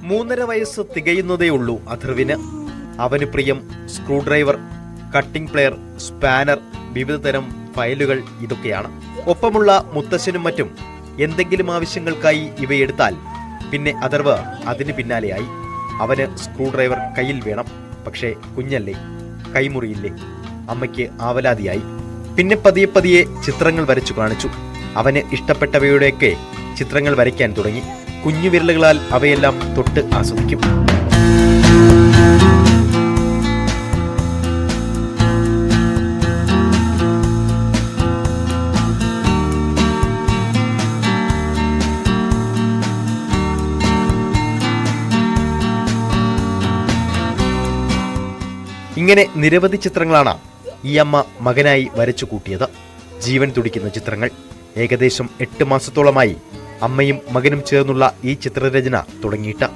3.5 വയസ്സ് തികയുന്നതേ ഉള്ളൂ അഥർവിന്. അവന് പ്രിയം screw driver, cutting player, spanner, വിവിധതരം ഫയലുകൾ ഇതൊക്കെയാണ്. ഒപ്പമുള്ള മുത്തശ്ശനും മറ്റും എന്തെങ്കിലും ആവശ്യങ്ങൾക്കായി ഇവയെടുത്താൽ പിന്നെ അഥർവ് അതിന് പിന്നാലെയായി. അവന് സ്ക്രൂ ഡ്രൈവർ കയ്യിൽ വേണം. പക്ഷേ കുഞ്ഞല്ലേ, കൈമുറിയില്ലേ? അമ്മയ്ക്ക് ആവലാതിയായി. പിന്നെ പതിയെ പതിയെ ചിത്രങ്ങൾ വരച്ചു കാണിച്ചു. അവന് ഇഷ്ടപ്പെട്ടവയുടെയൊക്കെ ചിത്രങ്ങൾ വരയ്ക്കാൻ തുടങ്ങി. കുഞ്ഞു വിരലുകളാൽ അവയെല്ലാം തൊട്ട് ആസ്വദിക്കും. ഇങ്ങനെ നിരവധി ചിത്രങ്ങളാണ് ഈ അമ്മ മകനായി വരച്ചു കൂട്ടിയത്. ജീവൻ തുടിക്കുന്ന ചിത്രങ്ങൾ. ഏകദേശം 8 മാസത്തോളമായി അമ്മയും മകനും ചേർന്നുള്ള ഈ ചിത്രരചന തുടങ്ങിയിട്ട്.